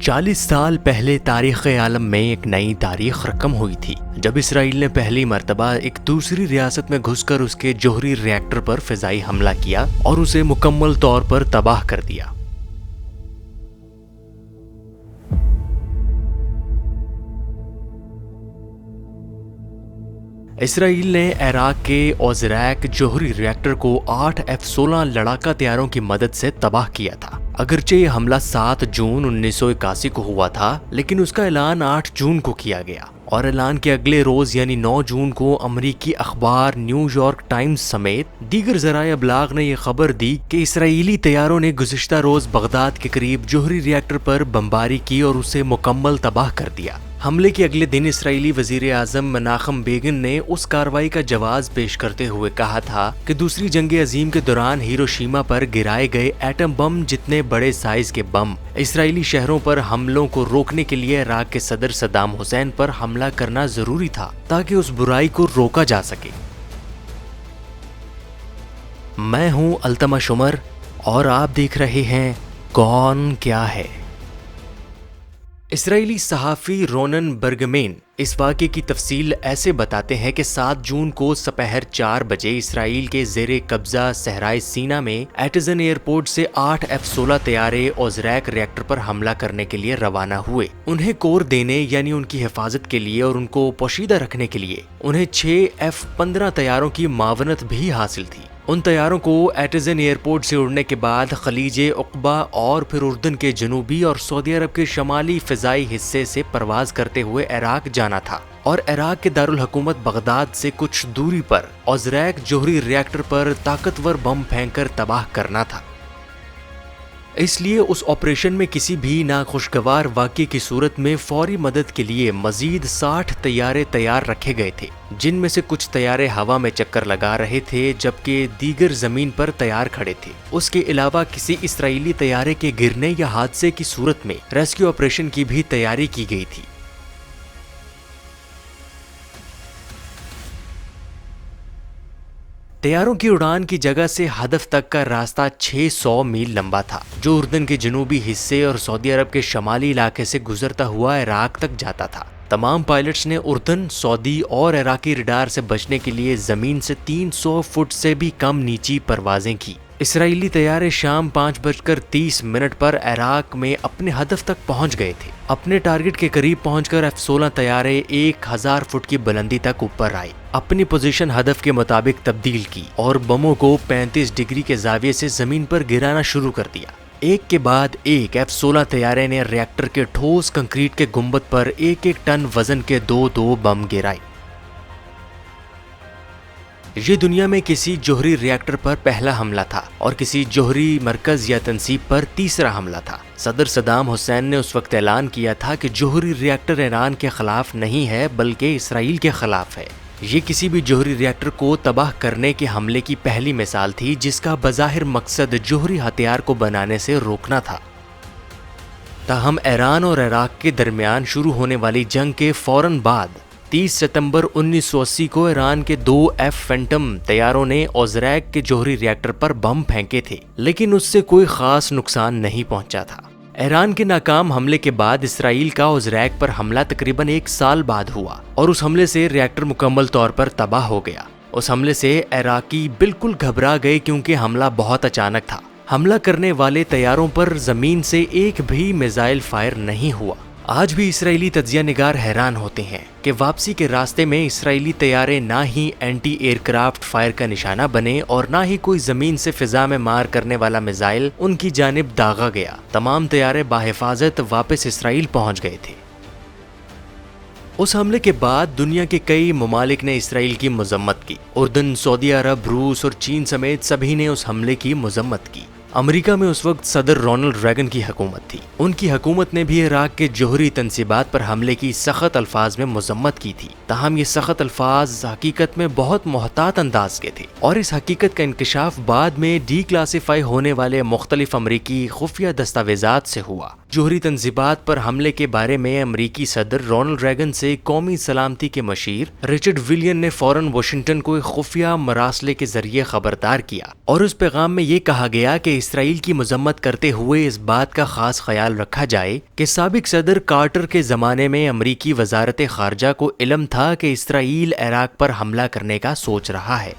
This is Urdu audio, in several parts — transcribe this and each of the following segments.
40 سال پہلے تاریخ عالم میں ایک نئی تاریخ رقم ہوئی تھی جب اسرائیل نے پہلی مرتبہ ایک دوسری ریاست میں گھس کر اس کے جوہری ری ایکٹر پر فضائی حملہ کیا اور اسے مکمل طور پر تباہ کر دیا۔ اسرائیل نے عراق کے اوزریک جوہری ری ایکٹر کو 8 F-16 لڑاکا طیاروں کی مدد سے تباہ کیا تھا۔ اگرچہ یہ حملہ 7 جون 1981 کو ہوا تھا، لیکن اس کا اعلان 8 جون کو کیا گیا اور اعلان کے اگلے روز یعنی 9 جون کو امریکی اخبار نیو یارک ٹائمز سمیت دیگر ذرائع ابلاغ نے یہ خبر دی کہ اسرائیلی طیاروں نے گزشتہ روز بغداد کے قریب جوہری ری ایکٹر پر بمباری کی اور اسے مکمل تباہ کر دیا۔ حملے کے اگلے دن اسرائیلی وزیر اعظم مناخم بیگن نے اس کارروائی کا جواز پیش کرتے ہوئے کہا تھا کہ دوسری جنگ عظیم کے دوران ہیروشیما پر گرائے گئے ایٹم بم جتنے بڑے سائز کے بم اسرائیلی شہروں پر حملوں کو روکنے کے لیے عراق کے صدر صدام حسین پر حملہ کرنا ضروری تھا تاکہ اس برائی کو روکا جا سکے۔ میں ہوں التمش عمر اور آپ دیکھ رہے ہیں کون کیا ہے۔ اسرائیلی صحافی رونن برگمین اس واقعے کی تفصیل ایسے بتاتے ہیں کہ 7 جون کو سپہر 4 بجے اسرائیل کے زیر قبضہ صحرائے سینا میں ایٹزن ایئرپورٹ سے 8 F-16 طیارے اوزریک ری ایکٹر پر حملہ کرنے کے لیے روانہ ہوئے۔ انہیں کور دینے یعنی ان کی حفاظت کے لیے اور ان کو پوشیدہ رکھنے کے لیے انہیں 6 F-15 طیاروں کی معاونت بھی حاصل تھی۔ ان طیاروں کو ایٹزن ایئرپورٹ سے اڑنے کے بعد خلیج عقبہ اور پھر اردن کے جنوبی اور سعودی عرب کے شمالی فضائی حصے سے پرواز کرتے ہوئے عراق جانا تھا اور عراق کے دارالحکومت بغداد سے کچھ دوری پر اوزریک جوہری ری ایکٹر پر طاقتور بم پھینک کر تباہ کرنا تھا۔ اس لیے اس آپریشن میں کسی بھی ناخوشگوار واقعے کی صورت میں فوری مدد کے لیے مزید 60 طیارے تیار رکھے گئے تھے، جن میں سے کچھ طیارے ہوا میں چکر لگا رہے تھے جبکہ دیگر زمین پر تیار کھڑے تھے۔ اس کے علاوہ کسی اسرائیلی طیارے کے گرنے یا حادثے کی صورت میں ریسکیو آپریشن کی بھی تیاری کی گئی تھی۔ طیاروں کی اڑان کی جگہ سے ہدف تک کا راستہ 600 میل لمبا تھا، جو اردن کے جنوبی حصے اور سعودی عرب کے شمالی علاقے سے گزرتا ہوا عراق تک جاتا تھا۔ تمام پائلٹس نے اردن، سعودی اور عراقی ریڈار سے بچنے کے لیے زمین سے 300 فٹ سے بھی کم نیچی پروازیں کی۔ اسرائیلی طیارے شام 5:30 پر عراق میں اپنے ہدف تک پہنچ گئے تھے۔ اپنے ٹارگٹ کے قریب پہنچ کر F-16 طیارے 1000 فٹ کی بلندی تک اوپر آئے، اپنی پوزیشن ہدف کے مطابق تبدیل کی اور بموں کو 35 ڈگری کے زاویے سے زمین پر گرانا شروع کر دیا۔ ایک کے بعد ایک F-16 طیارے نے ری ایکٹر کے ٹھوس کنکریٹ کے گنبد پر 1 ٹن وزن کے 2 بم گرائے۔ یہ دنیا میں کسی جوہری ری ایکٹر پر پہلا حملہ تھا اور کسی جوہری مرکز یا تنصیب پر تیسرا حملہ تھا۔ صدر صدام حسین نے اس وقت اعلان کیا تھا کہ جوہری ری ایکٹر ایران کے خلاف نہیں ہے بلکہ اسرائیل کے خلاف ہے۔ یہ کسی بھی جوہری ری ایکٹر کو تباہ کرنے کے حملے کی پہلی مثال تھی جس کا بظاہر مقصد جوہری ہتھیار کو بنانے سے روکنا تھا۔ تاہم ایران اور عراق کے درمیان شروع ہونے والی جنگ کے فوراً بعد 30 ستمبر 1980 کو ایران کے 2 F-فینٹم طیاروں نے اوزریک کے جوہری ری ایکٹر پر بم پھینکے تھے، لیکن اس سے کوئی خاص نقصان نہیں پہنچا تھا۔ ایران کے ناکام حملے کے بعد اسرائیل کا اوزریک پر حملہ تقریباً 1 سال بعد ہوا اور اس حملے سے ری ایکٹر مکمل طور پر تباہ ہو گیا۔ اس حملے سے عراقی بالکل گھبرا گئے کیونکہ حملہ بہت اچانک تھا۔ حملہ کرنے والے طیاروں پر زمین سے ایک بھی میزائل فائر نہیں ہوا۔ آج بھی اسرائیلی تجزیہ نگار حیران ہوتے ہیں کہ واپسی کے راستے میں اسرائیلی طیارے نہ ہی اینٹی ایئر کرافٹ فائر کا نشانہ بنے اور نہ ہی کوئی زمین سے فضا میں مار کرنے والا میزائل ان کی جانب داغا گیا۔ تمام طیارے بحفاظت واپس اسرائیل پہنچ گئے تھے۔ اس حملے کے بعد دنیا کے کئی ممالک نے اسرائیل کی مذمت کی۔ اردن، سعودی عرب، روس اور چین سمیت سبھی نے اس حملے کی مذمت کی۔ امریکہ میں اس وقت صدر رونلڈ ریگن کی حکومت تھی۔ ان کی حکومت نے بھی عراق کے جوہری تنصیبات پر حملے کی سخت الفاظ میں مذمت کی تھی، تاہم یہ سخت الفاظ حقیقت میں بہت محتاط انداز کے تھے اور اس حقیقت کا انکشاف بعد میں ڈی کلاسیفائی ہونے والے مختلف امریکی خفیہ دستاویزات سے ہوا۔ جوہری تنصیبات پر حملے کے بارے میں امریکی صدر رونلڈ ریگن سے قومی سلامتی کے مشیر رچرڈ ولین نے فوراً واشنگٹن کو ایک خفیہ مراسلے کے ذریعے خبردار کیا اور اس پیغام میں یہ کہا گیا کہ اسرائیل کی مذمت کرتے ہوئے اس بات کا خاص خیال رکھا جائے کہ سابق صدر کارٹر کے زمانے میں امریکی وزارت خارجہ کو علم تھا کہ اسرائیل عراق پر حملہ کرنے کا سوچ رہا ہے۔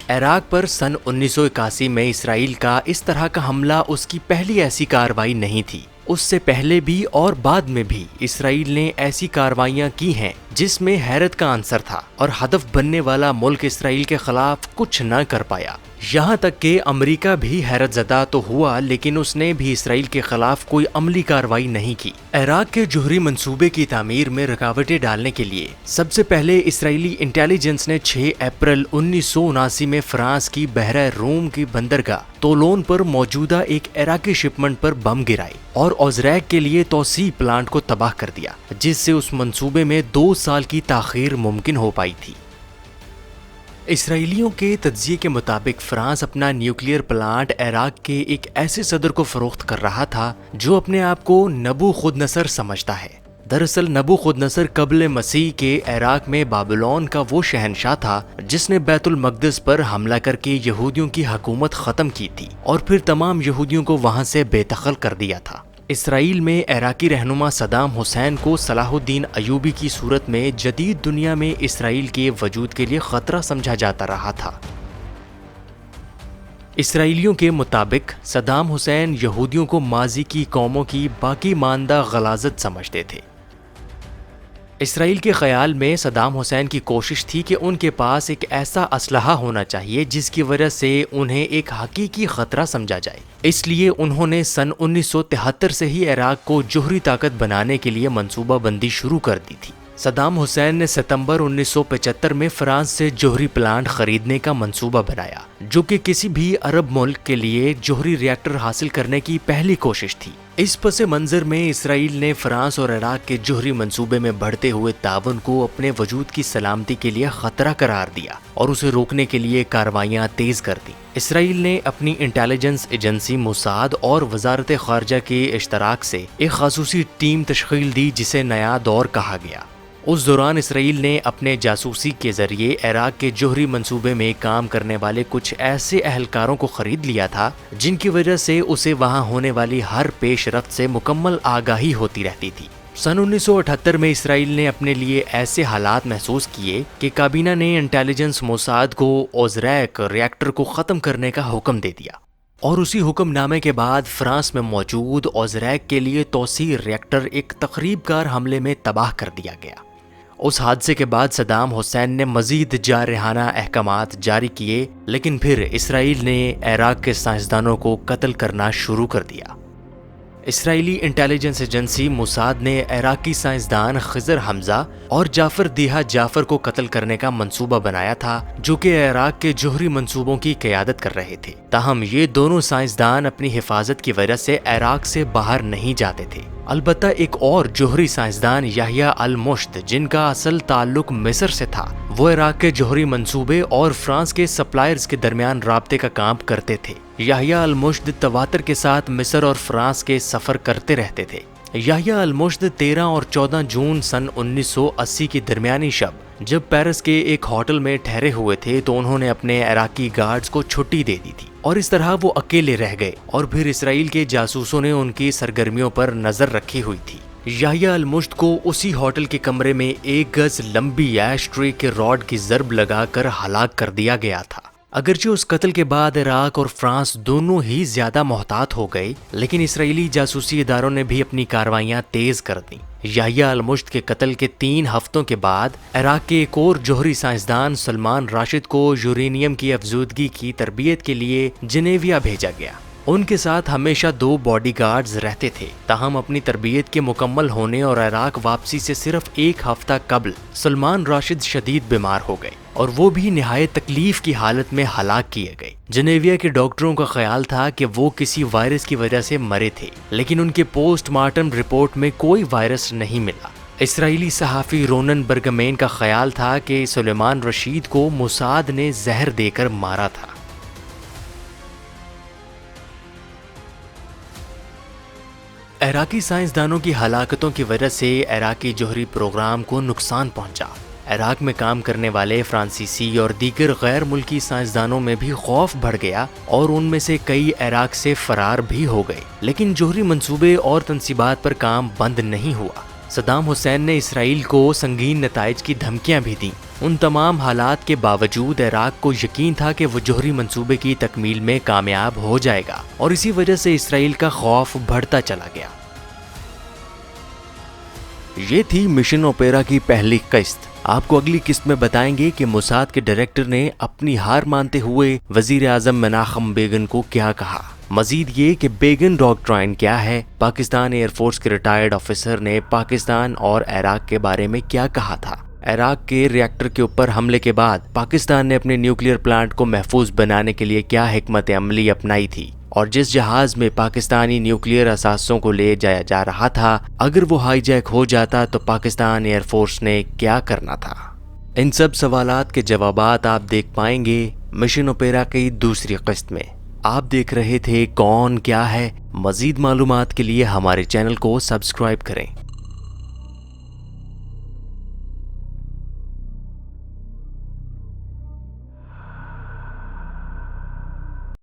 عراق پر سن 1981 میں اسرائیل کا اس طرح کا حملہ اس کی پہلی ایسی کارروائی نہیں تھی۔ اس سے پہلے بھی اور بعد میں بھی اسرائیل نے ایسی کارروائیاں کی ہیں جس میں حیرت کا عنصر تھا اور ہدف بننے والا ملک اسرائیل کے خلاف کچھ نہ کر پایا۔ یہاں تک کہ امریکہ بھی حیرت زدہ تو ہوا لیکن اس نے بھی اسرائیل کے خلاف کوئی عملی کارروائی نہیں کی۔ عراق کے جوہری منصوبے کی تعمیر میں رکاوٹیں ڈالنے کے لیے سب سے پہلے اسرائیلی انٹیلیجنس نے 6 اپریل 1979 میں فرانس کی بحیرہ روم کی بندرگاہ تولون پر موجودہ ایک عراقی شپمنٹ پر بم گرائے اور اوزریک کے لیے توسیع پلانٹ کو تباہ کر دیا، جس سے اس منصوبے میں 2 سال کی تاخیر ممکن ہو پائی تھی۔ اسرائیلیوں کے تجزیے کے مطابق فرانس اپنا نیوکلیئر پلانٹ عراق کے ایک ایسے صدر کو فروخت کر رہا تھا جو اپنے آپ کو نبو خود نصر سمجھتا ہے۔ دراصل نبو خود نصر قبل مسیح کے عراق میں بابلون کا وہ شہنشاہ تھا جس نے بیت المقدس پر حملہ کر کے یہودیوں کی حکومت ختم کی تھی اور پھر تمام یہودیوں کو وہاں سے بے دخل کر دیا تھا۔ اسرائیل میں عراقی رہنما صدام حسین کو صلاح الدین ایوبی کی صورت میں جدید دنیا میں اسرائیل کے وجود کے لیے خطرہ سمجھا جاتا رہا تھا۔ اسرائیلیوں کے مطابق صدام حسین یہودیوں کو ماضی کی قوموں کی باقی ماندہ غلاظت سمجھتے تھے۔ اسرائیل کے خیال میں صدام حسین کی کوشش تھی کہ ان کے پاس ایک ایسا اسلحہ ہونا چاہیے جس کی وجہ سے انہیں ایک حقیقی خطرہ سمجھا جائے۔ اس لیے انہوں نے سن 1973 سے ہی عراق کو جوہری طاقت بنانے کے لیے منصوبہ بندی شروع کر دی تھی۔ صدام حسین نے ستمبر 1975 میں فرانس سے جوہری پلانٹ خریدنے کا منصوبہ بنایا، جو کہ کسی بھی عرب ملک کے لیے جوہری ری ایکٹر حاصل کرنے کی پہلی کوشش تھی۔ اس پس منظر میں اسرائیل نے فرانس اور عراق کے جوہری منصوبے میں بڑھتے ہوئے تعاون کو اپنے وجود کی سلامتی کے لیے خطرہ قرار دیا اور اسے روکنے کے لیے کارروائیاں تیز کر دیں۔ اسرائیل نے اپنی انٹیلیجنس ایجنسی موساد اور وزارت خارجہ کے اشتراک سے ایک خصوصی ٹیم تشکیل دی جسے نیا دور کہا گیا۔ اس دوران اسرائیل نے اپنے جاسوسی کے ذریعے عراق کے جوہری منصوبے میں کام کرنے والے کچھ ایسے اہلکاروں کو خرید لیا تھا جن کی وجہ سے اسے وہاں ہونے والی ہر پیش رفت سے مکمل آگاہی ہوتی رہتی تھی۔ سن 1978 میں اسرائیل نے اپنے لیے ایسے حالات محسوس کیے کہ کابینہ نے انٹیلیجنس موساد کو اوزریک ری ایکٹر کو ختم کرنے کا حکم دے دیا اور اسی حکم نامے کے بعد فرانس میں موجود اوزریک کے لیے توسیع ری ایکٹر ایک تخریب کار حملے میں تباہ کر دیا گیا۔ اس حادثے کے بعد صدام حسین نے مزید جارحانہ احکامات جاری کیے، لیکن پھر اسرائیل نے عراق کے سائنسدانوں کو قتل کرنا شروع کر دیا۔ اسرائیلی انٹیلیجنس ایجنسی موساد نے عراقی سائنسدان خضر حمزہ اور جعفر دیہا جعفر کو قتل کرنے کا منصوبہ بنایا تھا، جو کہ عراق کے جوہری منصوبوں کی قیادت کر رہے تھے۔ تاہم یہ دونوں سائنسدان اپنی حفاظت کی وجہ سے عراق سے باہر نہیں جاتے تھے۔ البتہ ایک اور جوہری سائنسدان یحییٰ المشت، جن کا اصل تعلق مصر سے تھا، وہ عراق کے جوہری منصوبے اور فرانس کے سپلائرز کے درمیان رابطے کا کام کرتے تھے۔ یحییٰ المشت تواتر کے ساتھ مصر اور فرانس کے سفر کرتے رہتے تھے۔ یحییٰ المشت 13 اور 14 جون سن 1980 کی درمیانی شب جب پیرس کے ایک ہوٹل میں ٹھہرے ہوئے تھے تو انہوں نے اپنے عراقی گارڈز کو چھٹی دے دی تھی اور اس طرح وہ اکیلے رہ گئے اور پھر اسرائیل کے جاسوسوں نے ان کی سرگرمیوں پر نظر رکھی ہوئی تھی۔ یحییٰ المشت کو اسی ہوٹل کے کمرے میں 1 گز لمبی ایش ٹرے کے راڈ کی ضرب لگا کر ہلاک کر دیا گیا تھا۔ اگرچہ اس قتل کے بعد عراق اور فرانس دونوں ہی زیادہ محتاط ہو گئے، لیکن اسرائیلی جاسوسی اداروں نے بھی اپنی کارروائیاں تیز کر دیں۔ یحییٰ المشت کے قتل کے 3 ہفتوں کے بعد عراق کے ایک اور جوہری سائنسدان سلمان راشد کو یورینیم کی افزودگی کی تربیت کے لیے جنیویا بھیجا گیا۔ ان کے ساتھ ہمیشہ 2 باڈی گارڈز رہتے تھے، تاہم اپنی تربیت کے مکمل ہونے اور عراق واپسی سے صرف 1 ہفتہ قبل سلمان راشد شدید بیمار ہو گئے اور وہ بھی نہایت تکلیف کی حالت میں ہلاک کیے گئے۔ جنیویا کے ڈاکٹروں کا خیال تھا کہ وہ کسی وائرس کی وجہ سے مرے تھے، لیکن ان کے پوسٹ مارٹم رپورٹ میں کوئی وائرس نہیں ملا۔ اسرائیلی صحافی رونن برگمین کا خیال تھا کہ سلیمان رشید کو موساد نے زہر دے کر مارا تھا۔ عراقی سائنسدانوں کی ہلاکتوں کی وجہ سے عراقی جوہری پروگرام کو نقصان پہنچا۔ عراق میں کام کرنے والے فرانسیسی اور دیگر غیر ملکی سائنسدانوں میں بھی خوف بڑھ گیا اور ان میں سے کئی عراق سے فرار بھی ہو گئے، لیکن جوہری منصوبے اور تنصیبات پر کام بند نہیں ہوا۔ صدام حسین نے اسرائیل کو سنگین نتائج کی دھمکیاں بھی دیں۔ ان تمام حالات کے باوجود عراق کو یقین تھا کہ وہ جوہری منصوبے کی تکمیل میں کامیاب ہو جائے گا، اور اسی وجہ سے اسرائیل کا خوف بڑھتا چلا گیا۔ یہ تھی مشن اوپیرا کی پہلی قسط۔ آپ کو اگلی قسط میں بتائیں گے کہ موساد کے ڈائریکٹر نے اپنی ہار مانتے ہوئے وزیر اعظم مناخم بیگن کو کیا کہا۔ مزید یہ کہ بیگن ڈاکٹرائن کیا ہے، پاکستان ایئر فورس کے ریٹائرڈ آفیسر نے پاکستان اور عراق کے بارے میں کیا کہا تھا۔ عراق کے ری ایکٹر کے اوپر حملے کے بعد پاکستان نے اپنے نیوکلیئر پلانٹ کو محفوظ بنانے کے لیے کیا حکمت عملی اپنائی تھی، اور جس جہاز میں پاکستانی نیوکلیئر اثاثوں کو لے جایا جا رہا تھا، اگر وہ ہائی جیک ہو جاتا تو پاکستان ایئر فورس نے کیا کرنا تھا۔ ان سب سوالات کے جوابات آپ دیکھ پائیں گے مشن اوپیرا کی دوسری قسط میں۔ آپ دیکھ رہے تھے کون کیا ہے۔ مزید معلومات کے لیے ہمارے چینل کو سبسکرائب کریں۔